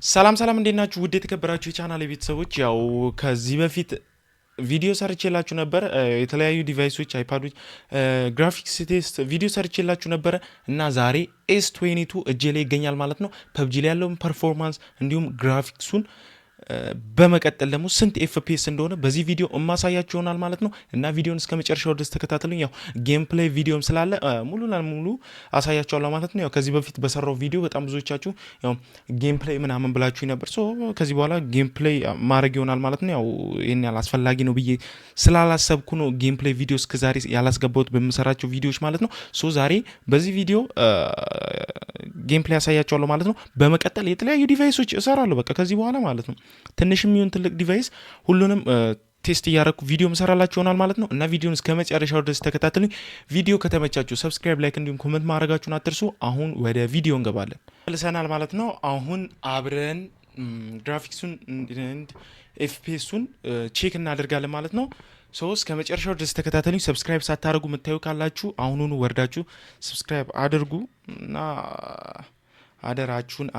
ሰላም ሰላም እንዴት ናችሁ? ውድ የተከበራችሁ የቻናሌ ቤተሰቦች ያው ከዚህ በፊት ቪዲዮ ሰርቼላችሁ ነበር። የተለያዩ ዲቫይሶች አይፓዶች ግራፊክስ ቴስት ቪዲዮ ሰርቼላችሁ ነበር እና ዛሬ ኤስ22 እጄ ላይ ይገኛል ማለት ነው። ፐብጂ ላይ ያለውን ፐርፎርማንስ እንዲሁም ግራፊክሱን በመቀጠል ደግሞ ስንት ኤፍፒኤስ እንደሆነ በዚህ ቪዲዮ እማሳያችሁ ይሆናል ማለት ነው እና ቪዲዮን እስከ መጨረሻው ድረስ ተከታተሉኝ። ያው ጌም ፕሌይ ቪዲዮም ስላለ ሙሉ ለሙሉ አሳያችኋለሁ ማለት ነው። ያው ከዚህ በፊት በሰራው ቪዲዮ በጣም ብዙዎቻችሁ ያው ጌም ፕሌይ ምናምን ብላችሁ ነበር። ሶ ከዚህ በኋላ ጌም ፕሌይ ማድረግ ይሆናል ማለት ነው። ያው ይሄን ያህል አስፈላጊ ነው ብዬ ስላላሰብኩ ነው ጌም ፕሌይ ቪዲዮ እስከ ዛሬ ያላስገባሁት በምሰራቸው ቪዲዮዎች ማለት ነው። ሶ ዛሬ በዚህ ቪዲዮ ጌም ፕሌይ ያሳያችኋለሁ ማለት ነው። በመቀጠል የተለያዩ ዲቫይሶች እሰራለሁ በቃ ከዚህ በኋላ ማለት ነው። ትንሽም ይሁን ትልቅ ዲቫይስ ሁሉንም ቴስት እያደረኩ ቪዲዮ መሰራላችሁ ይሆናል ማለት ነው እና ቪዲዮን እስከ መጨረሻው ድረስ ተከታተሉኝ። ቪዲዮ ከተመቻችሁ ሰብስክራይብ፣ ላይክ እንዲሁም ኮሜንት ማድረጋችሁን አትርሱ። አሁን ወደ ቪዲዮ እንገባለን። ልሰናል ማለት ነው። አሁን አብረን ግራፊክሱን ኤፍፒኤሱን ቼክ እናደርጋለን ማለት ነው። ሶ እስከ መጨረሻው ድረስ ተከታተሉኝ። ሰብስክራይብ ሳታደርጉ የምታዩ ካላችሁ አሁኑኑ ወርዳችሁ ሰብስክራይብ አድርጉ እና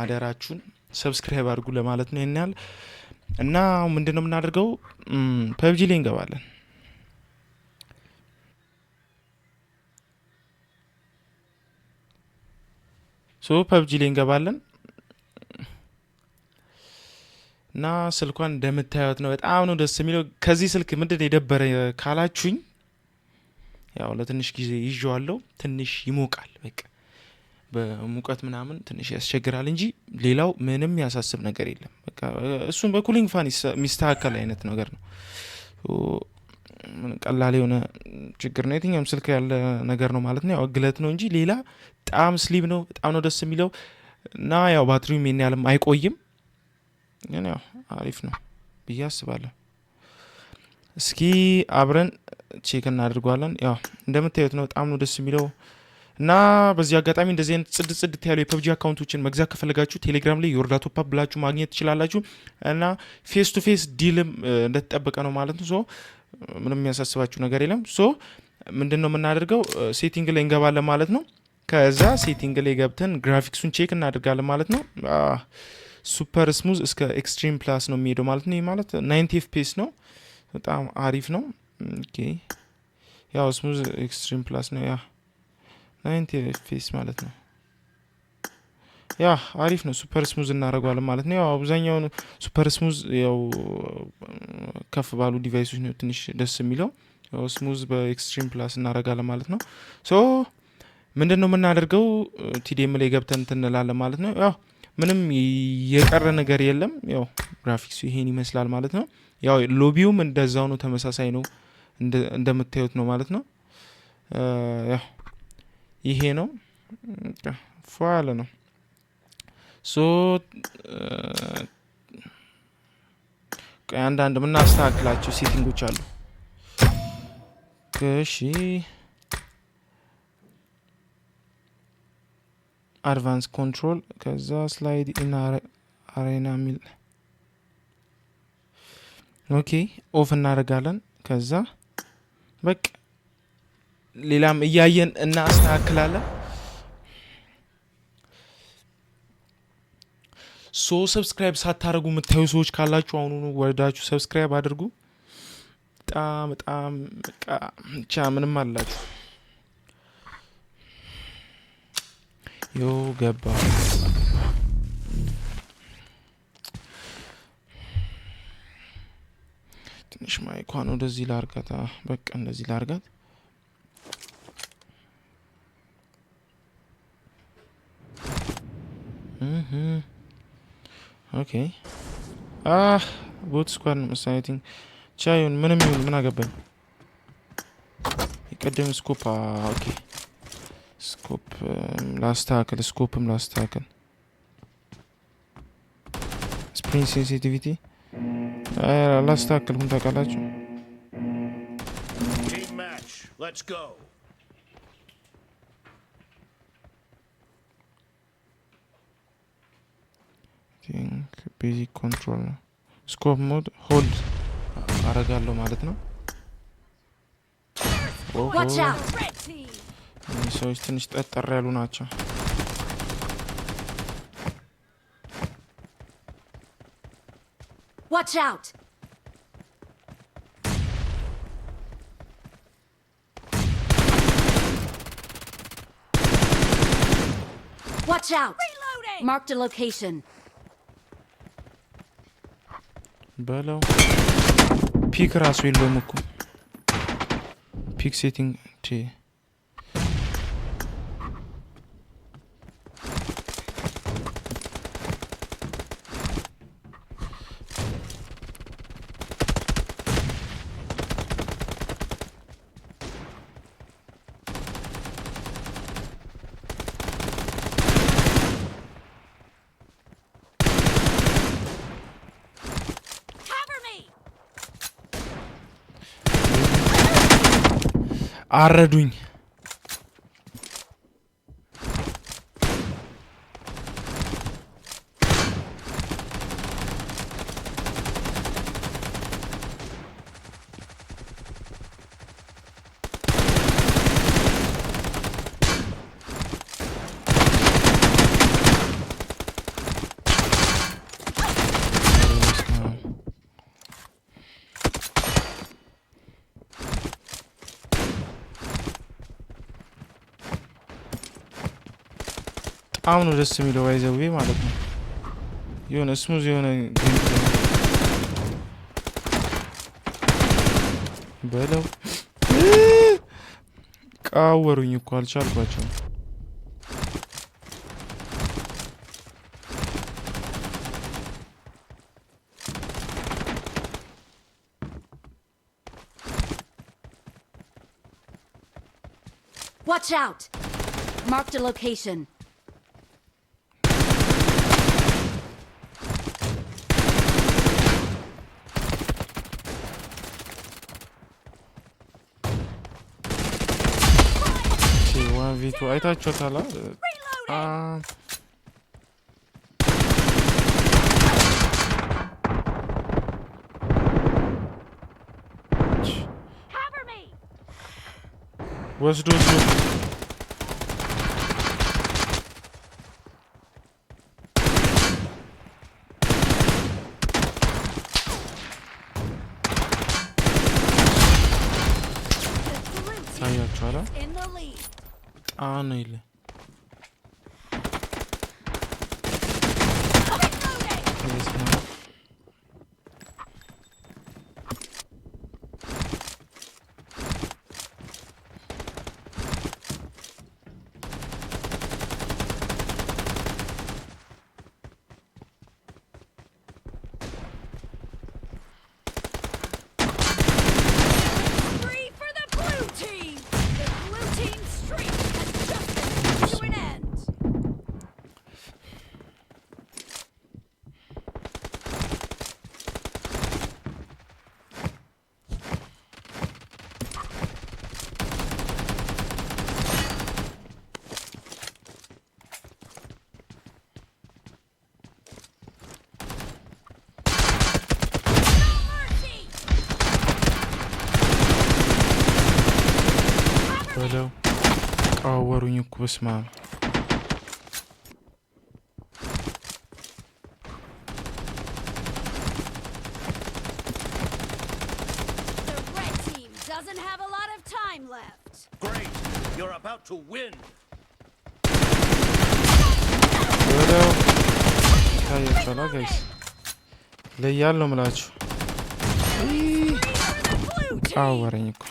አደራችሁን ሰብስክራይብ አድርጉ ለማለት ነው ይናል እና ምንድነው የምናደርገው? ፐብጂ ላይ እንገባለን። ሶ ፐብጂ ላይ እንገባለን እና ስልኳን እንደምታዩት ነው። በጣም ነው ደስ የሚለው። ከዚህ ስልክ ምንድነው የደበረ ካላችሁኝ ያው ለትንሽ ጊዜ ይዤዋለሁ። ትንሽ ይሞቃል በቃ በሙቀት ምናምን ትንሽ ያስቸግራል እንጂ ሌላው ምንም ያሳስብ ነገር የለም። በቃ እሱን በኩሊንግ ፋን የሚስተካከል አይነት ነገር ነው። ቀላል የሆነ ችግር ነው። የትኛውም ስልክ ያለ ነገር ነው ማለት ነው። ያው ግለት ነው እንጂ ሌላ በጣም ስሊም ነው። በጣም ነው ደስ የሚለው እና ያው ባትሪውም የኔ ያለም አይቆይም። ግን ያው አሪፍ ነው ብዬ አስባለሁ። እስኪ አብረን ቼክ እናደርጓለን። ያው እንደምታዩት ነው። በጣም ነው ደስ የሚለው እና በዚህ አጋጣሚ እንደዚህ አይነት ጽድት ያሉ የፐብጂ አካውንቶችን መግዛት ከፈለጋችሁ ቴሌግራም ላይ ዮርዳ ቶፕ አፕ ብላችሁ ማግኘት ትችላላችሁ እና ፌስ ቱ ፌስ ዲልም እንደተጠበቀ ነው ማለት ነው። ሶ ምንም የሚያሳስባችሁ ነገር የለም። ሶ ምንድነው የምናደርገው? ሴቲንግ ላይ እንገባለን ማለት ነው። ከዛ ሴቲንግ ላይ ገብተን ግራፊክሱን ቼክ እናደርጋለን ማለት ነው። ሱፐር ስሙዝ እስከ ኤክስትሪም ፕላስ ነው የሚሄደው ማለት ነው። ይሄ ማለት 90 ኤፍፒኤስ ነው። በጣም አሪፍ ነው። ኦኬ ያው ስሙዝ ኤክስትሪም ፕላስ ነው ያ 90 ኤፍፒኤስ ማለት ነው። ያ አሪፍ ነው። ሱፐር ስሙዝ እናደርገዋለን ማለት ነው። ያው አብዛኛውን ሱፐር ስሙዝ ያው ከፍ ባሉ ዲቫይሶች ነው ትንሽ ደስ የሚለው። ያው ስሙዝ በኤክስትሪም ፕላስ እናደርጋለን ማለት ነው። ሶ ምንድነው የምናደርገው? ቲዲኤም ላይ ገብተን እንላለን ማለት ነው። ያው ምንም የቀረ ነገር የለም። ያው ግራፊክሱ ይሄን ይመስላል ማለት ነው። ያው ሎቢውም እንደዛው ነው፣ ተመሳሳይ ነው እንደምታዩት ነው ማለት ነው። ያው ይሄ ነው ፏል ነው። ሶ አንዳንድ ምናስተካክላቸው ሴቲንጎች አሉ። እሺ አድቫንስ ኮንትሮል ከዛ ስላይድ ኢን አሬና ሚል ኦኬ ኦፍ እናደርጋለን። ከዛ በቃ ሌላም እያየን እናስተካክላለን። ሶ ሰብስክራይብ ሳታደርጉ የምታዩ ሰዎች ካላችሁ አሁኑኑ ወርዳችሁ ሰብስክራይብ አድርጉ። በጣም በቃ ብቻ ምንም አላችሁ ዮ ገባ ትንሽ ማይኳን ወደዚህ ላርጋት። በቃ እንደዚህ ላርጋት። ኦኬ ቦት ስኳድ ነው መሳይቲንግ ቻዩን ምንም ይሁን ምን አገባኝ። የቀደም ስኮፕ ኦኬ ስኮፕ ላስተካክል። ስኮፕም ላስተካክል። ስፕሪንግ ሴንሲቲቪቲ ላስተካክልኩም ታውቃላችሁ። ቤዚክ ኮንትሮል ነው። ስኮፕ ሞድ ሆልድ አረጋለሁ ማለት ነው። ሰዎች ትንሽ ጠጠር ያሉ ናቸው። Watch out! Watch out! Reloading! Marked a location. በለው ፒክ ራሱ የለውም እኮ ፒክ ሴቲንግ አረዱኝ አሁን ደስ የሚለው አይዘው ማለት ነው የሆነ ስሙዝ የሆነ በለው ቃወሩኝ እኮ አልቻልኳቸው Watch out! Marked a location. ቪቱ አይታችኋታል ወስዶ ታያችኋል ነው በለው ቃወሩኝ እኮ በስመ አብ Doesn't have a lot of time left. Great, you're about to win. በለው ታያችኋል ጋይስ ለያለው ምላችሁ ቃወረኝ እኮ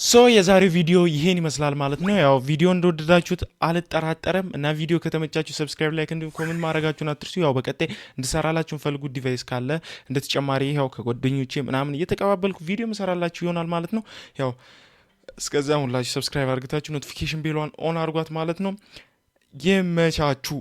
ሶ የዛሬው ቪዲዮ ይሄን ይመስላል ማለት ነው። ያው ቪዲዮ እንደወደዳችሁት አልጠራጠርም እና ቪዲዮ ከተመቻችሁ ሰብስክራይብ፣ ላይክ እንዲሁም ኮሜንት ማድረጋችሁን አትርሱ። ያው በቀጣይ እንድሰራላችሁን ፈልጉት ዲቫይስ ካለ እንደ ተጨማሪ ያው ከጓደኞቼ ምናምን እየተቀባበልኩ ቪዲዮ መሰራላችሁ ይሆናል ማለት ነው። ያው እስከዛ ሁላችሁ ሰብስክራይብ አድርጋችሁ ኖቲፊኬሽን ቤሏን ኦን አድርጓት ማለት ነው። ይመቻችሁ።